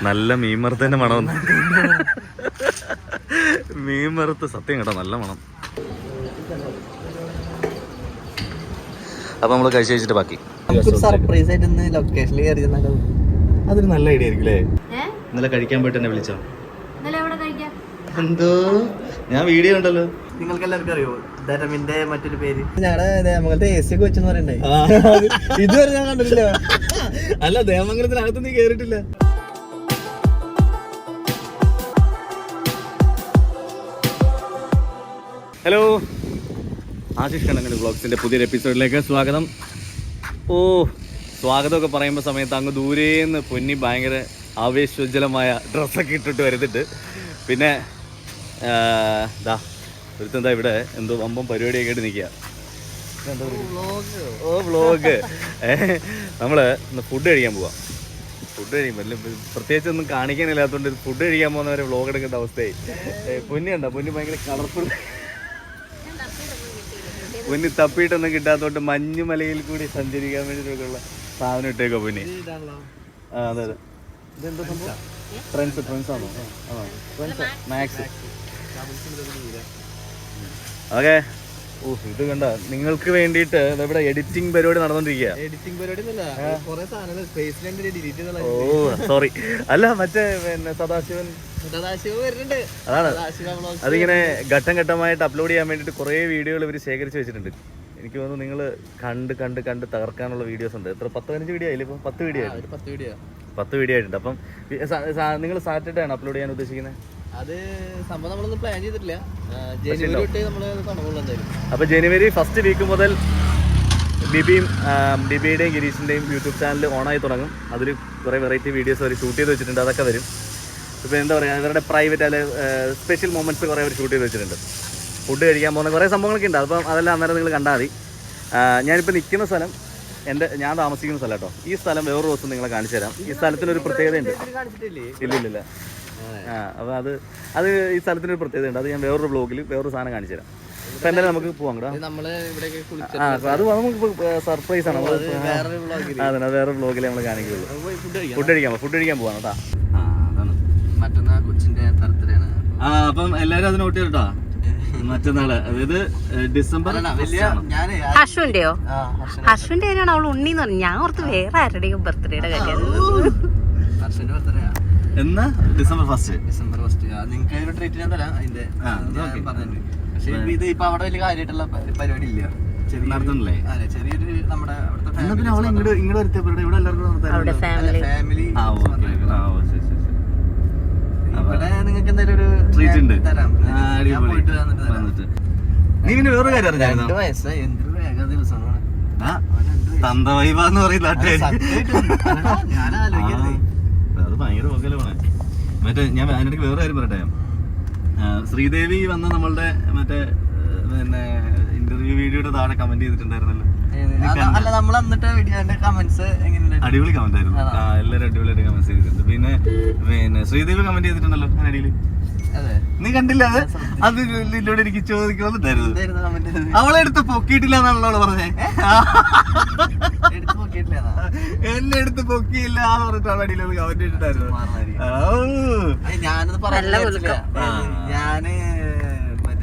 നല്ല മീൻ വറുത്തതിന്റെ മണം. മീൻ വറുത്ത് സത്യം കേട്ടോ, നല്ല മണം. അപ്പൊ നമ്മള് കഴിച്ച് വെച്ചിട്ട് ബാക്കി സർപ്രൈസ് ആയിട്ട് ഇന്ന് ലൊക്കേഷനിൽ കയറി. അതൊരു നല്ല ഐഡിയ ആയിരിക്കും. ഇന്നലെ കഴിക്കാൻ പോയിട്ട് എന്നെ വിളിച്ചോ? എന്തോ ഞാൻ വീഡിയോ ഉണ്ടല്ലോ. നിങ്ങൾക്ക് എല്ലാവർക്കും അറിയോ ധരമിന്റെ മറ്റൊരു പേര്? ഞങ്ങളുടെ ദേമംഗലത്തെ AC ഒക്കെ വെച്ചെന്ന് പറയണ്ടേ. ഇതുവരെ ഞാൻ കണ്ടിട്ടില്ല. അല്ല, ദേമംഗലത്തിനകത്ത് നീ കേറിട്ടില്ല. ഹലോ, ആശിഷ് കണ്ണങ്കൽ വ്ളോഗ്സിന്റെ പുതിയൊരു എപ്പിസോഡിലേക്ക് സ്വാഗതം. സ്വാഗതമൊക്കെ പറയുമ്പോൾ സമയത്ത് അങ്ങ് ദൂരേന്ന് പൊന്നി ഭയങ്കര ആവേശോജ്വലമായ ഡ്രസ്സൊക്കെ ഇട്ടിട്ട് വരുന്നുണ്ട്. പിന്നെ ഒരുത്തെന്താ ഇവിടെ എന്തോ വമ്പം പരിപാടിയൊക്കെ ആയിട്ട് നിൽക്കുക. വ്ളോഗ്. നമ്മള് ഇന്ന് ഫുഡ് കഴിക്കാൻ പോവാം. ഫുഡ് കഴിയുമ്പോൾ പ്രത്യേകിച്ച് ഒന്നും കാണിക്കാനില്ലാത്തതുകൊണ്ട് ഫുഡ് കഴിക്കാൻ പോകുന്നവരെ വ്ളോഗ് എടുക്കേണ്ട അവസ്ഥയായി. പൊന്നി ഉണ്ടോ? പൊന്നി ഭയങ്കര കളർഫുൾ. പൊന്നി തപ്പിയിട്ടൊന്നും കിട്ടാത്തതുകൊണ്ട് മഞ്ഞുമലയിൽ കൂടി സഞ്ചരിക്കാൻ വേണ്ടിയിട്ടുള്ള സാധനം ഇട്ടേക്കോ പൊന്നി. അതെ അതെ. ഇതെന്താ സംഭവം? ട്രെൻഡ്സ് ആണോ? മാക്സ്. ഓക്കെ. ഇത് കണ്ട, നിങ്ങൾക്ക് വേണ്ടിയിട്ട് ഇവിടെ എഡിറ്റിംഗ് പരിപാടി നടന്നോണ്ടിരിക്കുക. എഡിറ്റിംഗ് പരിപാടി സോറി. അല്ല, മറ്റേ പിന്നെ സദാശിവൻ വരുന്നുണ്ട്. അതാണ്. അതിങ്ങനെ ഘട്ടം ഘട്ടമായിട്ട് അപ്ലോഡ് ചെയ്യാൻ വേണ്ടിയിട്ട് കുറേ വീഡിയോകൾ ഇവർ ശേഖരിച്ച് വെച്ചിട്ടുണ്ട്. എനിക്ക് തോന്നുന്നു നിങ്ങൾ കണ്ട് കണ്ട് കണ്ട് തകർക്കാനുള്ള വീഡിയോസ് ഉണ്ട്. എത്ര 10-15 വീഡിയോ ആയില്ല? ഇപ്പം 10 വീഡിയോ ആയിട്ടുണ്ട്. 10 വീഡിയോ ആയിട്ടുണ്ട്. അപ്പം നിങ്ങൾ സാറ്റർഡേ ആണ് അപ്ലോഡ് ചെയ്യാൻ ഉദ്ദേശിക്കുന്നത്? അത് സംഭവം നമ്മളൊന്നും പ്ലാൻ ചെയ്തിട്ടില്ല. ജനുവരി തൊട്ടേ നമ്മൾ തുടങ്ങുള്ളൂ എന്തായാലും. അപ്പോൾ ജനുവരി ഫസ്റ്റ് വീക്ക് മുതൽ ഡിബിയുടെയും ഗിരീഷിൻ്റെയും യൂട്യൂബ് ചാനൽ ഓണായി തുടങ്ങും. അതിൽ കുറേ വെറൈറ്റി വീഡിയോസ് അവർ ഷൂട്ട് ചെയ്ത് വെച്ചിട്ടുണ്ട്. അതൊക്കെ വരും. ഇപ്പോൾ എന്താ പറയുക, അവരുടെ പ്രൈവറ്റ് അല്ലെ സ്പെഷ്യൽ മൊമെൻറ്റ്സ് കുറേ അവർ ഷൂട്ട് ചെയ്ത് വെച്ചിട്ടുണ്ട്. ഫുഡ് കഴിക്കാൻ പോകുന്ന കുറേ സംഭവങ്ങളൊക്കെ ഉണ്ട്. അപ്പം അതെല്ലാം അന്നേരം നിങ്ങൾ കണ്ടാൽ മതി. ഞാനിപ്പോൾ നിൽക്കുന്ന സ്ഥലം ഞാൻ താമസിക്കുന്ന സ്ഥലം കേട്ടോ. ഈ സ്ഥലം വേറൊരു ദിവസം നിങ്ങളെ കാണിച്ചു തരാം. ഈ സ്ഥലത്തിനൊരു പ്രത്യേകതയുണ്ട്. ഇല്ലില്ല. അപ്പോൾ അത് ഈ സ്ഥലത്തിനൊരു പ്രത്യേകതയുണ്ട്. അത് ഞാൻ വേറൊരു വ്ളോഗിൽ വേറൊരു സാധനം കാണിച്ചു തരാം. അപ്പം എന്തായാലും നമുക്ക് പോവാം കേട്ടോ. അത് നമുക്ക് സർപ്രൈസ് ആണ്. അതെ, വേറെ വ്ളോഗിൽ നമ്മൾ കാണിക്കുള്ളൂ. ഫുഡ് കഴിക്കാൻ പോവാം കേട്ടോ. മറ്റന്നാൾ കൊച്ചിന്റെ ബർത്ത്ഡേ ആണ്. അപ്പം എല്ലാവരും അത് നോട്ട് ചെയ്യട്ടോ. മറ്റന്നാള്, അതായത് ഡിസംബർ. ഹർഷുവിന്റെയോ? ഹർഷുവിന്റെ കാര്യമാണ്. അവൾ ഉണ്ണിന്ന് പറഞ്ഞു. ഞാൻ ഓർത്ത് വേറെ ആരുടെയും ബർത്ത്ഡേയുടെ കാര്യം. ഹർഷന്റെ ബർത്ത്ഡേ എന്നാ? ഡിസംബർ 1. നിങ്ങൾക്ക് ഒരു ട്രീറ്റ് ഞാൻ തരാം. അതിന്റെ പറഞ്ഞിട്ടുണ്ട്. പക്ഷെ ഇത് ഇപ്പൊ അവിടെ വലിയ കാര്യമായിട്ടുള്ള പരിപാടി ഇല്ല. നടത്തണല്ലേ? ചെറിയൊരു നമ്മുടെ ഫാമിലി. ഇവിടെ നിങ്ങൾക്ക് എന്തായാലും ഒരു ട്രീറ്റ് ഉണ്ട്. തരാം. നീ പിന്നെ വേറെ കാര്യം അറിഞ്ഞായിരുന്നു? 2 വയസ്സ് എന്തൊരു വേഗ ദിവസമാണ്. തന്ത വൈബാന്ന് പറയുന്ന ഞാൻ ആലോചിക്കുന്നത് അത് ഭയങ്കര പോകലാണ്. മറ്റേ ഞാൻ അതിനിടയ്ക്ക് വേറെ കാര്യം പറയട്ടെ. ശ്രീദേവി വന്ന നമ്മളുടെ മറ്റേ പിന്നെ ഇന്റർവ്യൂ വീഡിയോയുടെ താഴെ കമന്റ് ചെയ്തിട്ടുണ്ടായിരുന്നല്ലോ. അടിപൊളി കമന്റ് ആയിരുന്നു. എല്ലാവരും അടിപൊളിയായിട്ട് കമന്റ് ചെയ്തിട്ടുണ്ട്. പിന്നെ ശ്രീദേവി കമന്റ് ചെയ്തിട്ടുണ്ടല്ലോ അതിനിടയിൽ. നീ കണ്ടില്ല? അത് നിന്നോട് എനിക്ക് ചോദിക്കണമെന്നുണ്ടായിരുന്നു. അവളെടുത്ത് പൊക്കിയിട്ടില്ല എന്നാണല്ലോ പറഞ്ഞേ. എന്നെ എടുത്ത് പൊക്കിയില്ല എന്ന് പറഞ്ഞിട്ടാണ് അടിയിലൊന്ന് കമന്റ് ഇട്ടിട്ടായിരുന്നു. ഞാന്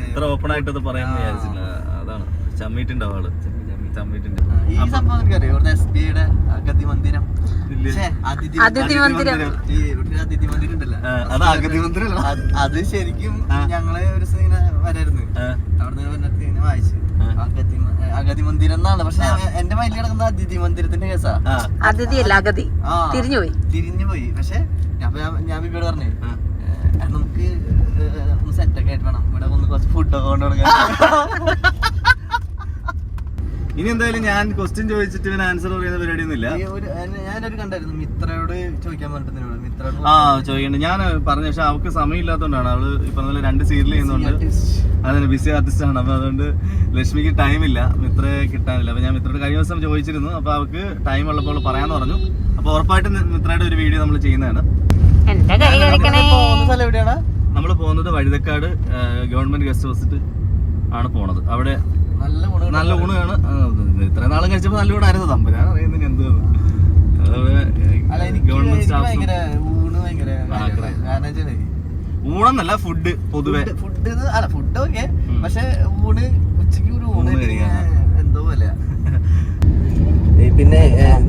ഇത്ര ഓപ്പൺ ആയിട്ടത് പറയാൻ വിചാരിച്ചില്ല. അതാണ് ചമ്മിട്ടുണ്ടാവും ആള്. ചമ്മിട്ടുണ്ട്. ഈ സംഭവം എനിക്കറിയാം. ഇവിടുത്തെ SBIയുടെ അതിഥി മന്ദിരം ഉണ്ടല്ലോ. അത് ശരിക്കും ഞങ്ങളെ ഒരു വരായിരുന്നു. അവിടെ നിന്ന് വായിച്ചു അഗതി മന്ദിരം എന്നാണ്. പക്ഷെ എന്റെ മൈലിൽ കിടക്കുന്ന അതിഥി മന്ദിരത്തിന്റെ കേസാ. തിരിഞ്ഞു പോയി. പക്ഷെ ഞാൻ ബിബിയോട് പറഞ്ഞു, നമുക്ക് സെറ്റൊക്കെ ആയിട്ട് വേണം ഇവിടെ ഒന്ന് കുറച്ച് ഫുഡൊക്കെ കൊണ്ടു കൊടുക്കാൻ. ഇനി എന്തായാലും ഞാൻ ക്വസ്റ്റ്യൻ ചോദിച്ചിട്ട് ഇവന് ആൻസർ പറയുന്ന പരിപാടിയൊന്നും ഇല്ല. ഞാനൊരു കണ്ടായിരുന്നു മിത്രയോട് ചോദിക്കാൻ പറഞ്ഞിട്ട്. ചോദിക്കണ്ട. ഞാൻ പറഞ്ഞു. പക്ഷെ അവൾക്ക് സമയം ഇല്ലാത്തതുകൊണ്ടാണ്. അവള് ഇപ്പൊ 2 സീരിയൽ ചെയ്യുന്നുണ്ട്. അതിന് ബിസി ആർട്ടിസ്റ്റ് ആണ്. അപ്പൊ അതുകൊണ്ട് ലക്ഷ്മിക്ക് ടൈമില്ല, മിത്രയെ കിട്ടാനില്ല. അപ്പൊ ഞാൻ മിത്രയുടെ കഴിഞ്ഞ ദിവസം ചോദിച്ചിരുന്നു. അപ്പൊ അവൾക്ക് ടൈം ഉള്ളപ്പോൾ പറയാന്ന് പറഞ്ഞു. അപ്പൊ ഉറപ്പായിട്ടും മിത്രയുടെ ഒരു വീഡിയോ നമ്മൾ ചെയ്യുന്നതാണ്. നമ്മൾ പോകുന്നത് വഴുതക്കാട് ഗവൺമെന്റ് ഗസ്റ്റ് ഹൗസിൽ ആണ് പോണത്. അവിടെ നല്ല ഊണാണ്. ഇത്ര നാളും കഴിച്ചപ്പോ നല്ല ഊണായിരുന്നു. തമ്പുരാൻ അറിയുന്നതിന് എന്ത് ഗവൺമെന്റ് സ്റ്റാഫ് ഭയങ്കര കാരണം ഊണെന്നല്ല ഫുഡ് പൊതുവെ ഫുഡ് അല്ല ഫുഡ് ഓക്കെ, പക്ഷെ ഊണ് ഉച്ചക്ക് ഒരു ഊണ് എന്തോ പോലെയാ. പിന്നെ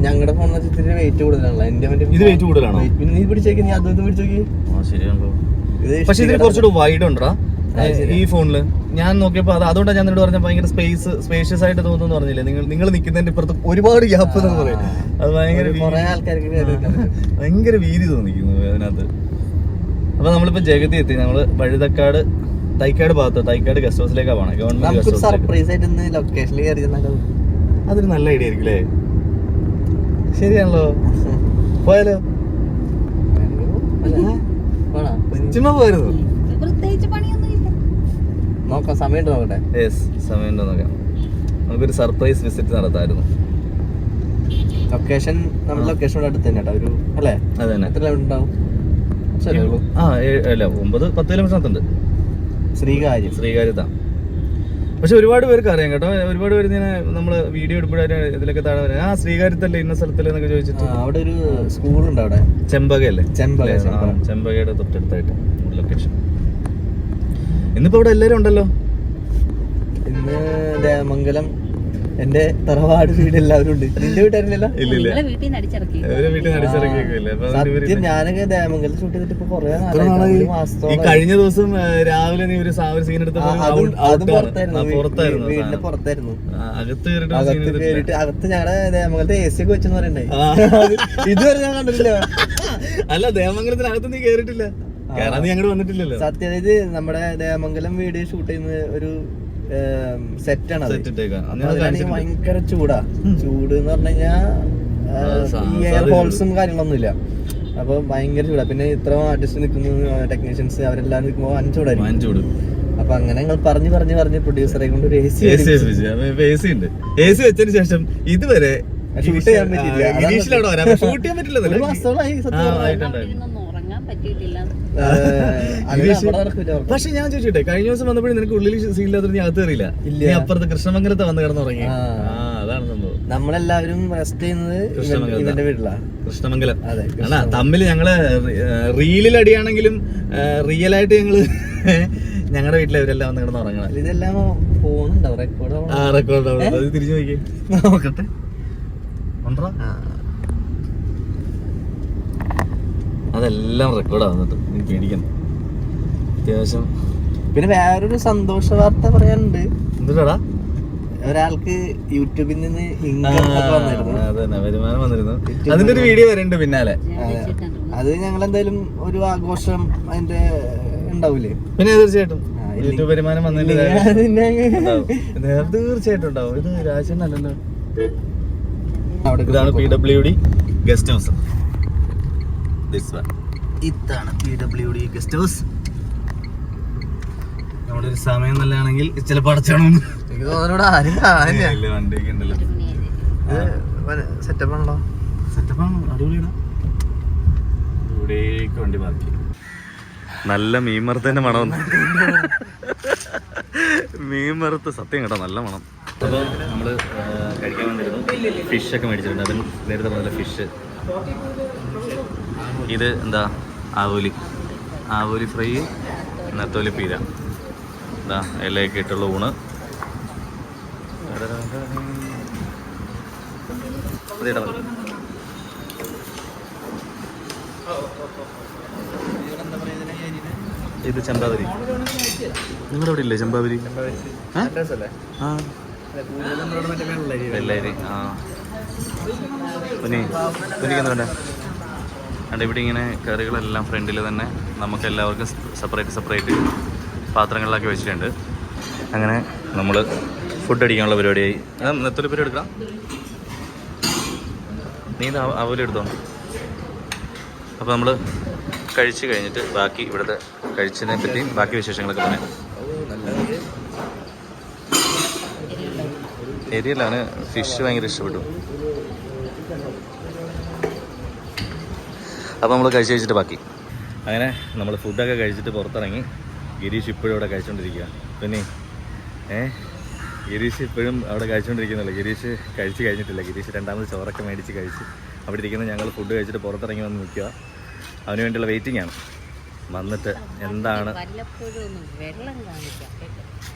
ഞങ്ങളുടെ ഫോൺ ഇത്തിരി വെയിറ്റ് കൂടുതലാണല്ലോ. എന്റെ ഇത് വെയിറ്റ് കൂടുതലാണോ? പിന്നെ നീ പിടിച്ചേക്ക്, നീ അതൊന്നും പിടിച്ചോക്കി. ശരിയാണല്ലോ. പക്ഷെ ഇതിന് കുറച്ചുകൂടെ വൈഡ് ഉണ്ടോ ഈ ഫോണില്? ഞാൻ നോക്കിയപ്പോ അതുകൊണ്ടാണ് ഞാൻ നിന്നോട് പറഞ്ഞ ഭയങ്കര സ്പേഷ്യസ് ആയിട്ട് തോന്നുന്നു പറഞ്ഞില്ലേ? നിങ്ങൾ നിൽക്കുന്നതിന്റെ ഇപ്പുറത്ത് ഒരുപാട് ഗ്യാപ്പ് എന്ന് പറയും. അത് ഭയങ്കര വീതി തോന്നിക്കുന്നു അതിനകത്ത്. അപ്പൊ നമ്മളിപ്പോ ജഗതി എത്തി. നമ്മള് വഴുതക്കാട് തൈക്കാട് ഭാഗത്ത് തൈക്കാട് ഗസ്റ്റ് ഹൗസിലേക്കാണ് പോണേ. ഗവൺമെന്റ് സർപ്രൈസ് ആയിട്ട് ലൊക്കേഷനിൽ കയറി. അതൊരു നല്ല ഐഡിയ ആയിരിക്കും അല്ലേ? ശരിയാണല്ലോ, പോയാലോ? ചുമ്മാ പോയിരുന്നു. നോക്കാം, സമയമുണ്ടോ നോക്കട്ടെ. സമയമുണ്ടോ നോക്കാം. നമുക്കൊരു സർപ്രൈസ് വിസിറ്റ് നടത്താമായിരുന്നു. ലൊക്കേഷൻ നമ്മുടെ ലൊക്കേഷനോട് അടുത്ത് തന്നെ കേട്ടോ. ഒരു അല്ലേ? അതെ. എത്ര കിലോമീറ്റർ ഉണ്ടാവും? അല്ല 9-10 കിലോമീറ്റർ ശ്രീകാര്യത്താണ്. പക്ഷെ ഒരുപാട് പേർക്ക് അറിയാം കേട്ടോ. ഒരുപാട് പേര് ഇങ്ങനെ നമ്മള് വീഡിയോ എടുക്കുമ്പോഴേ ഇതിലൊക്കെ താഴെ പറയാം, ആ ശ്രീകാര്യത്തല്ലേ ഇന്ന സ്ഥലത്തല്ലേ എന്നൊക്കെ ചോദിച്ചിട്ട്. അവിടെ ഒരു സ്കൂളുണ്ട് അവിടെ, ചെമ്പകയല്ലേ? ചെമ്പകയുടെ തൊട്ടടുത്തായിട്ട് ലൊക്കേഷൻ. ഇന്നിപ്പോ അവിടെ എല്ലാരും ഉണ്ടല്ലോ. ഇന്ന് ദേമംഗലം എന്റെ തറവാട് വീട് എല്ലാവരും ഉണ്ട്. നിന്റെ വീട്ടായിരുന്നില്ല? സത്യം, ഞാനൊക്കെ ദേമംഗലം ഷൂട്ട് ചെയ്തിട്ട് ഇപ്പൊ കൊറേ ഈ കഴിഞ്ഞ ദിവസം രാവിലെ നീ ഒരു സീൻ എടുത്തപ്പോ വീടിന്റെ പുറത്തായിരുന്നു. അകത്ത് ഞങ്ങളുടെ ദേമംഗലത്തെ AC ഒക്കെ വെച്ചെന്ന് പറയണ്ടേ. ഇതുവരെ ഞാൻ കണ്ടിട്ടില്ല. അല്ല, ദേമംഗലത്തിനകത്ത് നീ കേറിട്ടില്ല, കാരണം നീ അങ്ങോട്ട് വന്നിട്ടില്ലല്ലോ. സത്യം, അതായത് നമ്മുടെ ദേമംഗലം വീഡിയോ ഷൂട്ട് ചെയ്യുന്ന ഒരു സെറ്റാണ്. ഭയങ്കര ചൂടാ. ചൂട് എന്ന് പറഞ്ഞു കഴിഞ്ഞാൽ എയർ ഹോൾസും കാര്യങ്ങളൊന്നും ഇല്ല. അപ്പൊ ഭയങ്കര ചൂടാ. പിന്നെ ഇത്ര ആർട്ടിസ്റ്റ് നിൽക്കുന്നു, ടെക്നീഷ്യൻസ് അവരെല്ലാം നിൽക്കുമ്പോൾ വൻ ചൂടായിരിക്കും. അപ്പൊ അങ്ങനെ ഞങ്ങൾ പറഞ്ഞ് പ്രൊഡ്യൂസറെ കൊണ്ട് ഒരു AC ഉണ്ട്. AC വെച്ചതിന് ശേഷം ഇതുവരെ ഷൂട്ട് ചെയ്യാൻ പറ്റില്ല. ഒരു മാസത്തോളമായി പക്ഷെ ഞാൻ ചോദിച്ചോട്ടെ, കഴിഞ്ഞ ദിവസം വന്നപ്പോഴും നിനക്ക് ഉള്ളിൽ സീനില്ലാത്ത നീ അകത്ത് കയറിയില്ല. നീ അപ്പുറത്ത് കൃഷ്ണമംഗലത്ത് വന്ന് കിടന്നുറങ്ങി. അതാണ് സംഭവം. നമ്മളെല്ലാവരും റെസ്റ്റ് ചെയ്യുന്നത് ഇവന്റെ വീട്ടിലാണ്, കൃഷ്ണമംഗലം. തമ്മിൽ ഞങ്ങള് റീലിൽ അടിയാണെങ്കിലും റിയൽ ആയിട്ട് ഞങ്ങള് ഞങ്ങളുടെ വീട്ടിലെ ഇവരെല്ലാം വന്ന് കിടന്ന് ഉറങ്ങണം. ഇതെല്ലാം പോകുന്നുണ്ടോ? റെക്കോർഡ് തിരിച്ചു നോക്കട്ടെ. അതെല്ലാം റെക്കോർഡാവുന്നുണ്ട്, നീ പേടിക്കണം അത്യാവശ്യം. പിന്നെ വേറൊരു സന്തോഷ വാർത്ത പറയാനുണ്ട്. എന്തുടാ? ഒരാൾക്ക് യൂട്യൂബിൽ നിന്ന് വരുമാനം വന്നിരുന്നു. അതിന്റെ ഒരു വീഡിയോ വരുന്നുണ്ട് പിന്നാലെ. അത് ഞങ്ങൾ എന്തായാലും ഒരു ആഘോഷം അതിന്റെ ഉണ്ടാവൂലേ? പിന്നെ തീർച്ചയായിട്ടും യൂട്യൂബ് വരുമാനം വന്നതിന്റെ തീർച്ചയായിട്ടും ഉണ്ടാവും. ഇത് രാജനല്ലല്ലോ. ഇതാണ് PWD ഗസ്റ്റ് ഹൗസ്. ഇതാണ് PWD ഗസ്റ്റ് ഹൗസ്. നമ്മുടെ ഒരു സമയം നല്ലതാണെങ്കിൽ ചിലപ്പോൾ അടച്ചാണോന്ന് വണ്ടിയൊക്കെ ഉണ്ടല്ലോ. സെറ്റപ്പാണല്ലോ. സെറ്റപ്പാണ്, അടിപൊളിയാണ്. ഇവിടേക്ക് വണ്ടി പാർക്ക് ചെയ്യും. നല്ല മീൻ വറുത്തതിന്റെ മണം. മീൻ വറുത്ത് സത്യം കേട്ടോ, നല്ല മണം. അപ്പോൾ നമ്മൾ കഴിക്കാൻ വന്നിരുന്നു. ഫിഷൊക്കെ മേടിച്ചിട്ടുണ്ട്. അതിന് നേരത്തെ പറഞ്ഞ ഫിഷ്. ഇത് എന്താ, ആവോലി ഫ്രൈ, നത്തോലി പീര, എന്താ ഇലയൊക്കെ ഇട്ടുള്ള ഊണ്. ഇത് ചെമ്പാവരി. നിങ്ങളുടെ അവിടെ ഇല്ലേ ചെമ്പാവരി? വെള്ളരി. കുനിക്കുന്ന വേണ്ട. അതുകൊണ്ട് ഇവിടെ ഇങ്ങനെ കറികളെല്ലാം ഫ്രണ്ടിൽ തന്നെ നമുക്ക് എല്ലാവർക്കും സെപ്പറേറ്റ് പാത്രങ്ങളിലാക്കി വെച്ചിട്ടുണ്ട്. അങ്ങനെ നമ്മൾ ഫുഡ് അടിക്കാനുള്ള പരിപാടിയായി. നെത്തോലി പരിപാടി എടുക്കാം. നീ ഇത് അവലും എടുത്തോ. അപ്പോൾ നമ്മൾ കഴിച്ച് കഴിഞ്ഞിട്ട് ബാക്കി ഇവിടുത്തെ കഴിച്ചതിനെ പറ്റിയും ബാക്കി വിശേഷങ്ങളൊക്കെ പറയാം. ഏരിയയിലാണ് ഫിഷ് ഭയങ്കര ഇഷ്ടപ്പെട്ടു. അപ്പോൾ നമ്മൾ കഴിച്ചിട്ട് ബാക്കി. അങ്ങനെ നമ്മൾ ഫുഡൊക്കെ കഴിച്ചിട്ട് പുറത്തിറങ്ങി. ഗിരീഷ് ഇപ്പോഴും അവിടെ കഴിച്ചുകൊണ്ടിരിക്കുക. പിന്നെ ഗിരീഷ് ഇപ്പോഴും അവിടെ കഴിച്ചുകൊണ്ടിരിക്കുന്നില്ല. ഗിരീഷ് കഴിച്ച് കഴിഞ്ഞിട്ടില്ല. ഗിരീഷ് രണ്ടാമത് ചോറൊക്കെ മേടിച്ച് കഴിച്ച് അവിടെ ഇരിക്കുന്ന ഞങ്ങൾ ഫുഡ് കഴിച്ചിട്ട് പുറത്തിറങ്ങി വന്ന് നിൽക്കുക. അവന് വേണ്ടിയുള്ള വെയിറ്റിംഗ് ആണ്. വന്നിട്ട് എന്താണ്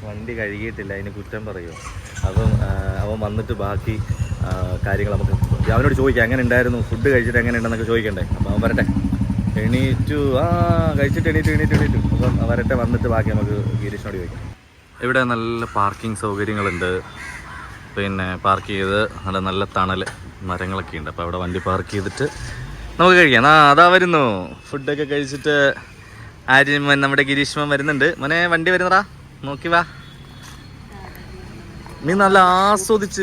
വണ്ടി കഴുകിയിട്ടില്ല അതിന് കുറ്റം പറയുമോ? അപ്പം അവൻ വന്നിട്ട് ബാക്കി കാര്യങ്ങൾ നമുക്ക് അവനോട് ചോദിക്കാം, എങ്ങനെ ഉണ്ടായിരുന്നു, ഫുഡ് കഴിച്ചിട്ട് എങ്ങനെ ഉണ്ടെന്നൊക്കെ ചോദിക്കണ്ടേ. അപ്പം അവൻ വരട്ടെ. എണീറ്റു കഴിച്ചിട്ട് എണീറ്റു. അപ്പം വരട്ടെ, വന്നിട്ട് ബാക്കി നമുക്ക് ഗിരീഷിനോട് ചോദിക്കാം. ഇവിടെ നല്ല പാർക്കിംഗ് സൗകര്യങ്ങളുണ്ട്. പിന്നെ പാർക്ക് ചെയ്ത് നല്ല തണൽ മരങ്ങളൊക്കെ ഉണ്ട്. അപ്പോൾ അവിടെ വണ്ടി പാർക്ക് ചെയ്തിട്ട് നമുക്ക് കഴിക്കാം. അതാ വരുന്നു. ഫുഡൊക്കെ കഴിച്ചിട്ട് ആര്യൻ നമ്മുടെ ഗിരീഷ്മൻ വരുന്നുണ്ട്. മോനെ വണ്ടി വരുന്നടാ, നോക്കി വാ. നീ നല്ല ആസ്വദിച്ച്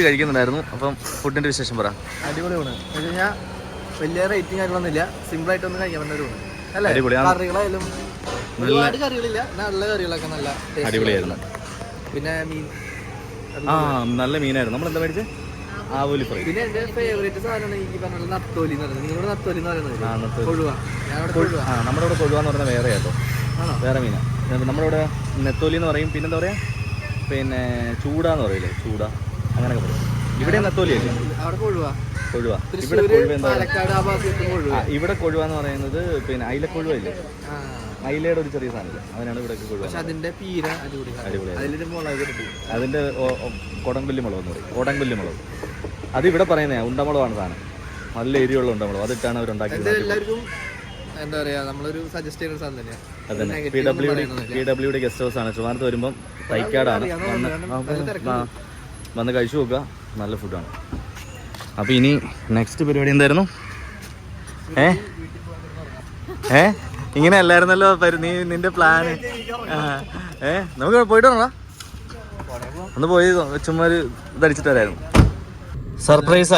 കഴിക്കുന്നുണ്ടായിരുന്നു. അപ്പം ഫുഡിന്റെ വിശേഷം പറ. അടിപൊളിയാണ്. വലിയ റേറ്റിംഗ് കാര്യങ്ങളൊന്നുമില്ല, സിമ്പിൾ ആയിട്ട് ഒന്ന് കഴിക്കാൻ പറ്റുന്ന റൂമാണ് അല്ലേ? കറികളായാലും ഒരുപാട് കറികളില്ല, നല്ല കറികളൊക്കെ നല്ല അടിപൊളിയായിരുന്നു. പിന്നെ മീൻ നല്ല മീനായിരുന്നു. നമ്മൾ എന്താ മേടിച്ചത്? ആവോലി ഫ്രൈ. പിന്നെ എന്റെ ഫേവറേറ്റ് സാധനമാണ് ഈ പറഞ്ഞ നത്തോലി എന്ന് പറയുന്നത്. നിങ്ങളുടെ നത്തോലി എന്ന് പറയുന്നത് കൊഴുവ. നമ്മുടെ ഇവിടെ കൊഴുവ എന്ന് പറയുന്നത് വേറെ കേട്ടോ, വേറെ മീനാണ്. നമ്മുടെ ഇവിടെ നെത്തോലി എന്ന് പറയും. പിന്നെന്താ പറയാ, പിന്നെ ചൂടാന്ന് പറയില്ലേ, ചൂട അങ്ങനെയൊക്കെ പറയും. ഇവിടെ നെത്തോലിയല്ലേ, അവിടെ കൊഴുവ. ഇവിടെ കൊഴുവ എന്താ, ഇവിടെ കൊഴുവ എന്ന് പറയുന്നത് പിന്നെ അയിലക്കൊഴുവ ഇല്ലേ, അയിലയുടെ ഒരു ചെറിയ സാധനം, അതിനാണ് ഇവിടെ കൊഴുവ. അതിന്റെ പീര അടിപൊളിയാണ്. അതിന്റെ കൊടംപല്ലി മുളക് എന്ന് പറയും, ഓടംപല്ലി മുളക്. അത് ഇവിടെ പറയുന്നേ ഉണ്ടമുളകാണ് സാധനം, നല്ല എരിയുള്ള ഉണ്ടമുളക്. അതിട്ടാണ് അവർ ഉണ്ടാക്കിയത്. എല്ലാവർക്കും എന്താ പറയാ, നമ്മളൊരു സജസ്റ്റ് ചെയ്യുന്ന സാധനം തന്നെയാണ്. അതന്നെ PWD ഗസ്റ്റ് ഹൗസ് ആണ്. ട്രിവാൻഡ്രത്ത് വരുമ്പം തൈക്കാടാണ്. വന്ന് കഴിച്ചു നോക്കുക, നല്ല ഫുഡാണ്. അപ്പോൾ ഇനി നെക്സ്റ്റ് പരിപാടി എന്തായിരുന്നു? ഇങ്ങനെ അല്ലായിരുന്നല്ലോ നിന്റെ പ്ലാന്. നമുക്ക് പോയിട്ട് വന്നോ, ഒന്ന് പോയി ചുമ്മാ ഒരു ഇതടിച്ചിട്ട് വരായിരുന്നു. സർപ്രൈസ്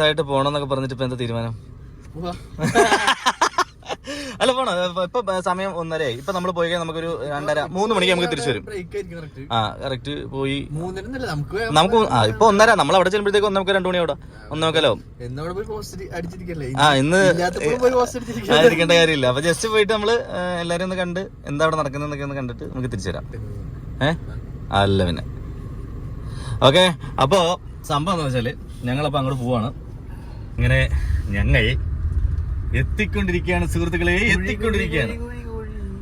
ആയിട്ട് പോകണമെന്നൊക്കെ പറഞ്ഞിട്ട് ഇപ്പം എന്താ തീരുമാനം? അല്ല പോണോ, ഇപ്പൊ സമയം 1:30 ഇപ്പൊ നമ്മൾ പോയി കഴിഞ്ഞാൽ നമുക്കൊരു 2:30-3 മണിക്ക് നമുക്ക് തിരിച്ചു വരും. കറക്റ്റ് പോയി നമുക്ക് ഇപ്പൊ 1:30 നമ്മൾ അവിടെ ചെല്ലുമ്പോഴത്തേക്ക് 2 മണി അവിടെ 1:00 ഇന്ന് ആയിരിക്കേണ്ട കാര്യമില്ല. അപ്പൊ ജസ്റ്റ് പോയിട്ട് നമ്മള് എല്ലാരും ഒന്ന് കണ്ട് എന്താ അവിടെ നടക്കുന്നതെന്നൊക്കെ ഒന്ന് കണ്ടിട്ട് നമുക്ക് തിരിച്ചു തരാം. അല്ല പിന്നെ ഓക്കെ. അപ്പോ സംഭവം എന്ന് വെച്ചാല് ഞങ്ങളപ്പോ അങ്ങോട്ട് പോവാണ്. ഇങ്ങനെ ഞങ്ങൾ എത്തിക്കൊണ്ടിരിക്കുകയാണ് സുഹൃത്തുക്കളെ, എത്തിക്കൊണ്ടിരിക്കുകയാണ്.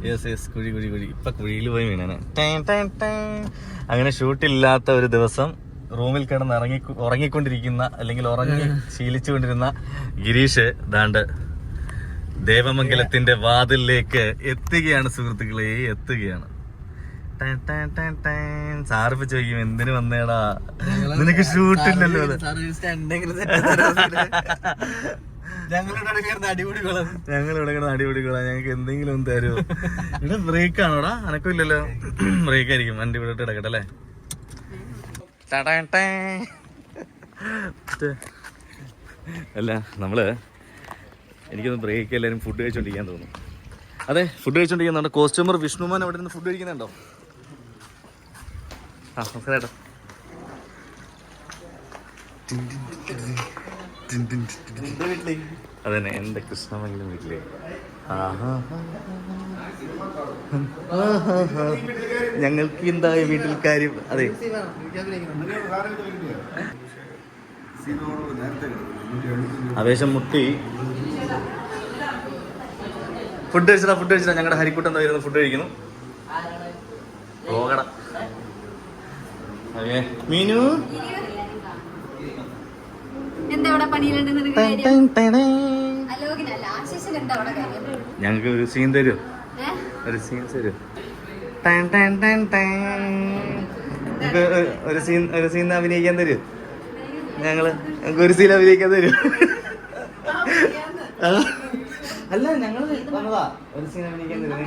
യെസ് കുഴി ഇപ്പൊ കുഴിയിൽ പോയി വീണാണ്. അങ്ങനെ ഷൂട്ടില്ലാത്ത ഒരു ദിവസം റൂമിൽ കിടന്ന് ഉറങ്ങിക്കൊണ്ടിരിക്കുന്ന അല്ലെങ്കിൽ ഉറങ്ങി ശീലിച്ചുകൊണ്ടിരുന്ന ഗിരീഷ് ദാണ്ട് ദേവമംഗലത്തിന്റെ വാതിലിലേക്ക് എത്തുകയാണ് സുഹൃത്തുക്കളെ, എത്തുകയാണ്. സാറിപ്പ് ചോദിക്കും, എന്തിനു വന്നേടാ, നിനക്ക് ഷൂട്ടില്ലല്ലോ. ഞങ്ങളിവിടെ കിടന്ന് അടിപൊളികളാ, ഞങ്ങൾക്ക് എന്തെങ്കിലും ഒന്ന് തരുമോ? ഇവിടെ ബ്രേക്ക് ആണോടാ? അനക്കില്ലല്ലോ. ബ്രേക്ക് ആയിരിക്കും, വണ്ടി ഇവിടെ കിടക്കട്ടെ അല്ലേ. അല്ല നമ്മള് എനിക്കൊന്ന് ബ്രേക്ക് എല്ലാവരും ഫുഡ് കഴിച്ചോണ്ടിരിക്കാൻ തോന്നുന്നു. അതെ, ഫുഡ് കഴിച്ചോണ്ടിരിക്കുന്നുണ്ട്. കോസ്റ്റ്യൂമർ വിഷ്ണുമാൻ അവിടെ നിന്ന് ഫുഡ് കഴിക്കുന്നുണ്ടോ? നമസ്കാരം. അതന്നെ എന്റെ കൃഷ്ണമംഗലം വീട്ടിലെ. ഞങ്ങൾക്ക് എന്തായ വീട്ടിൽ കാര്യം. അതെ, ആവേശം മുട്ടി. ഫുഡ് കഴിച്ചിട്ടാ ഞങ്ങളുടെ ഹരിക്കുട്ടൻ എന്തായിരുന്നു ഫുഡ് കഴിക്കുന്നു. പോകട മീനു ഞങ്ങൾക്ക് ഒരു സീൻ തരൂ, ഒരു സീൻ അഭിനയിക്കാൻ തരൂ. ഞങ്ങൾക്ക് ഒരു സീൻ അഭിനയിക്കാൻ തരൂ. അല്ല ഞങ്ങള് വന്നതാ, ഒരു സീൻ അഭിനയിക്കാൻ തരും.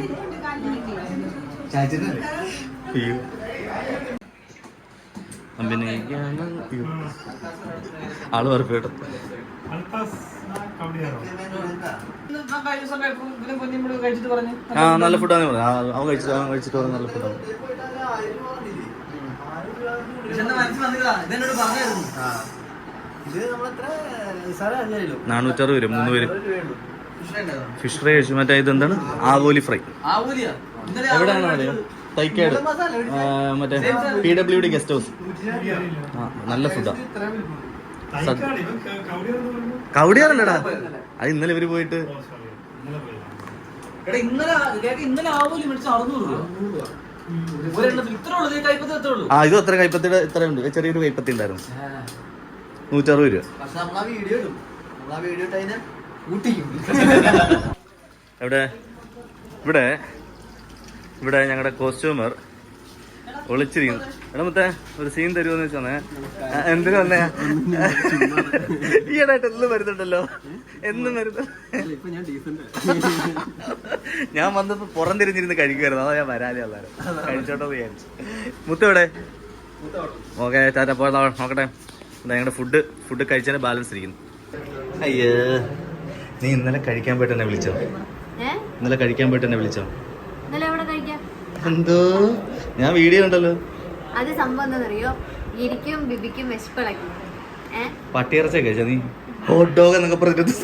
ആള് പറ കേട്ടോ. നല്ല ഫുഡാണ് പറഞ്ഞു. അവൻ കഴിച്ചിട്ട് പറഞ്ഞു നല്ല ഫുഡാണ്. 460 വരും 3 പേര്. ഫിഷ് ഫ്രൈ കഴിച്ചു. മറ്റേ ഇതെന്താണ്, ആവോലി ഫ്രൈ. എവിടെയാണോ അറിയാം, തൈക്കാട് മറ്റേ PWD ഗസ്റ്റ് ഹൗസ്. നല്ല ഫുഡാ. കവടിയാറല്ലടാ, അത് ഇന്നലെ ഇവര് പോയിട്ട് ഇന്നലെ ആവൂലി മേടിച്ച 600 രൂപ. ഒരെണ്ണത്തിൽ ഇത്ര ഉള്ളൂ, കൈപ്പത്തി എത്ര ഉള്ളൂ. ആ ഇത് അത്ര കൈപ്പത്തിയുടെ ഇത്ര ഉണ്ട്, ചെറിയൊരു കൈപ്പത്തി ഉണ്ടായിരുന്നു 160 രൂപ. പക്ഷെ നമ്മളാ വീഡിയോ ഇടും, നമ്മളാ വീഡിയോ ഇട്ട് അതിനെ ഊട്ടിക്കും. എവിടെ ഇവിടെ ഇവിടെ ഞങ്ങളുടെ കോസ്റ്റ്യൂമർ ഒളിച്ചിരിക്കുന്നു. എടാ മുത്തേ ഒരു സീൻ തരുമെന്ന് വെച്ചാൽ എന്തിനു വന്നേ? ഈയിടായിട്ട് എല്ലാം വരുന്നുണ്ടല്ലോ, എന്നും വരുന്നു. ഞാൻ വന്നപ്പോ പുറം തിരിഞ്ഞിരുന്ന് കഴിക്കുമായിരുന്നു, അതാ ഞാൻ വരാതെ ഉള്ളാരും കഴിച്ചോട്ടോ വിചാരിച്ചു. മുത്ത എവിടെ? ഓക്കെ ടാറ്റ, പോയ നോക്കട്ടെ. ഞങ്ങളുടെ ഫുഡ് കഴിച്ചാൽ ബാലൻസ് ഇരിക്കുന്നു. അയ്യോ, നീ ഇന്നലെ കഴിക്കാൻ പോയിട്ട് എന്നെ വിളിച്ചോ? ഇന്നലെ കഴിക്കാൻ പോയിട്ട് എന്നെ വിളിച്ചോ? എന്തോ ഞാൻ വീഡിയോ ഉണ്ടല്ലോ. അത് സംഭവം എന്താണെന്നറിയോ, എനിക്കും ബിബിക്കും വിശപ്പിളക്കി. പട്ടിയിറച്ചി കഴിച്ചാ നീ? ഹോട്ട് ഡോഗ് എന്നൊക്കെ പറഞ്ഞിട്ട്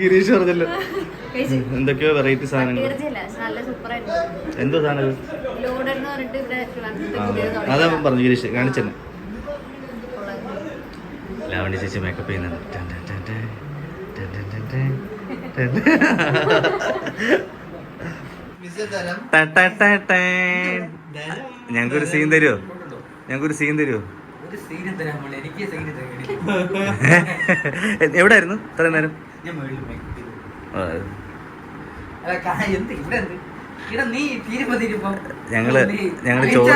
ഗിരീഷ് പറഞ്ഞല്ലോ എന്തൊക്കെയോ വെറൈറ്റി സാധനങ്ങൾ. നല്ല സൂപ്പറായിട്ട്. എന്തോ സാധനം? ലോഡർ എന്ന് പറഞ്ഞിട്ട് ഇവിടെ അതാ പറഞ്ഞു ഗിരീഷ് കാണിച്ചെന്നെ. ലാവണ്യ ചേച്ചി മേക്കപ്പ് ചെയ്യുന്നുണ്ട്. ഞങ്ങൾക്കൊരു സീൻ തരുമോ? എവിടായിരുന്നു ഇത്ര നേരം? ഞങ്ങള് ചോറ്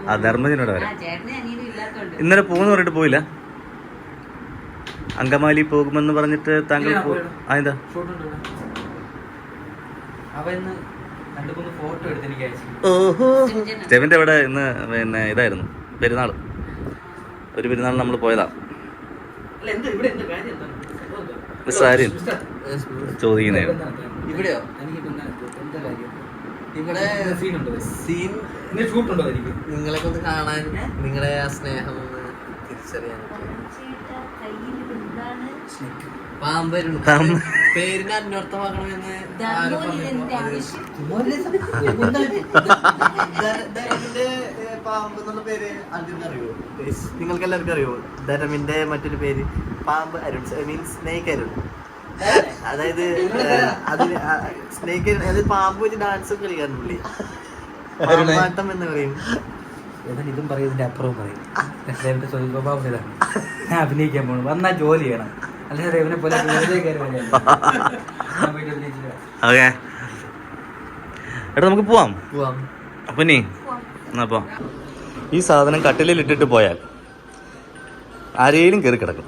ആ ധർമ്മജനോട് വരാം. ഇന്നലെ പോകുന്ന പറഞ്ഞിട്ട് പോയില്ല. അങ്കമാലി പോകുമെന്ന് പറഞ്ഞിട്ട് താങ്കൾ അതെന്താ? ഓഹോ, സ്റ്റെവിന്റെ ഇവിടെ ഇന്ന് പിന്നെ ഇതായിരുന്നു പെരുന്നാള്. ഒരു പെരുന്നാൾ നമ്മൾ പോയതാ. സാരി ചോദിക്കുന്നതായിരുന്നു. ഇവിടെയോ? ഇവിടെ സീൻ നിങ്ങളെ കൊണ്ട് കാണാൻ, നിങ്ങളുടെ ആ സ്നേഹം ഒന്ന് തിരിച്ചറിയാൻ. പാമ്പരുണ്ട്, പേരിന് അന്വർത്ഥമാക്കണമെന്ന് പാമ്പ് എന്നുള്ള പേര് അറിയോ? നിങ്ങൾക്ക് എല്ലാവർക്കും അറിയോ? ധരമിന്റെ മറ്റൊരു പേര് പാമ്പ് അരുൺ, മീൻസ് സ്നേക്ക് അരുൺ. അതായത് അതിന് സ്നേക്ക്, അതായത് പാമ്പ് വെച്ച് ഡാൻസ് ഒക്കെ കളിക്കാറുണ്ട്. പാമ്പാട്ടം എന്ന് പറയും. ഇതും പറയും, ഇതിന്റെ അപ്പുറവും പറയും. ഞാൻ അഭിനയിക്കാൻ പോണു, വന്നാ ജോലി ചെയ്യണം, അല്ലാതെ ഇവനെ പോലെ ഓക്കെ എടാ നമുക്ക് പോവാം. അപ്പൊ നീ അപ്പൊ ഈ സാധനം കട്ടിലിൽ ഇട്ടിട്ട് പോയാൽ ആരെയും കയറി കിടക്കും.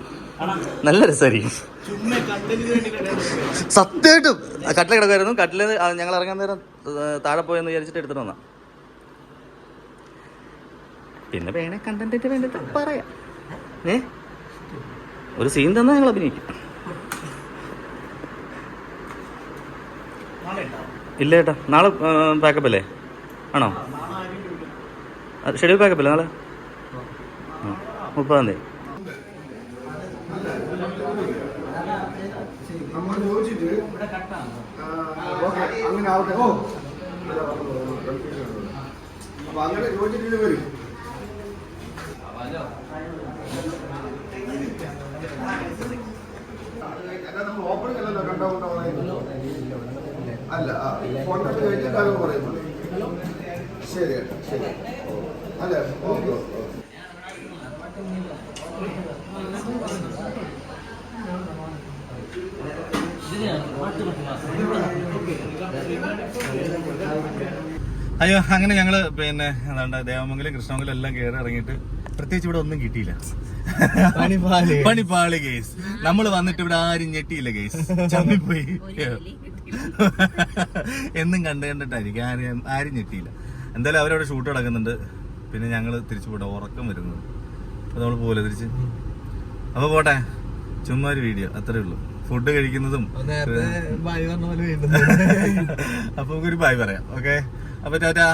നല്ല രസമായിരിക്കും. സത്യമായിട്ടും കട്ടിൽ കിടക്കുമായിരുന്നു. കട്ടില് ഞങ്ങൾ ഇറങ്ങാൻ നേരം താഴെ പോയെന്ന് വിചാരിച്ചിട്ട് എടുത്തിട്ട് വന്നാ. പിന്നെ വേണേ കണ്ടന്റിന് വേണ്ടിട്ട് പറയാം. ഒരു സീൻ തന്നാൽ ഞങ്ങൾ അഭിനയിക്കും. ഇല്ല ചേട്ടാ, നാളെ പാക്കപ്പ് അല്ലേ? ആണോ? ഷെഡ്യൂൾ പാക്കപ്പ് അല്ലേ നാളെ? 30-ാം തീയതി. അങ്ങനെ ആവട്ടെ. ഓ അപ്പൊ അങ്ങനെ യോജിച്ചിട്ട് വരും. നമ്മൾ ഓപ്പണിംഗ് അല്ലല്ലോ കണ്ടാവുന്ന അല്ല, ഫോൺ കഴിഞ്ഞ കാര്യം പറയുന്നത്. ശരി ശരി അല്ല ഓക്കെ. അയ്യോ, അങ്ങനെ ഞങ്ങള് പിന്നെ എന്താണ്ട് ദേവമംഗലം കൃഷ്ണമംഗലം എല്ലാം കയറി ഇറങ്ങിയിട്ട് പ്രത്യേകിച്ച് ഇവിടെ ഒന്നും കിട്ടിയില്ല. പണിപ്പാളി കേസ്. നമ്മൾ വന്നിട്ട് ഇവിടെ ആരും ഞെട്ടിയില്ല കേസ്, ചമ്മിപ്പോയി. എന്നും കണ്ടിട്ടായിരിക്കും, ആരും ഞെട്ടിയില്ല. എന്തായാലും അവരവിടെ ഷൂട്ട് നടക്കുന്നുണ്ട്. പിന്നെ ഞങ്ങള് തിരിച്ചു പോട്ടെ, ഉറക്കം വരുന്നത്. അപ്പൊ നമ്മൾ പോലെ തിരിച്ച്. അപ്പൊ പോട്ടെ, ചുമ്മാ ഒരു വീഡിയോ, അത്രേ ഉള്ളൂ. ഫുഡ് കഴിക്കുന്നതും അപ്പൊ നമുക്കൊരു ബൈ പറയാം. ഓക്കെ, അപ്പൊ ടാറ്റാ.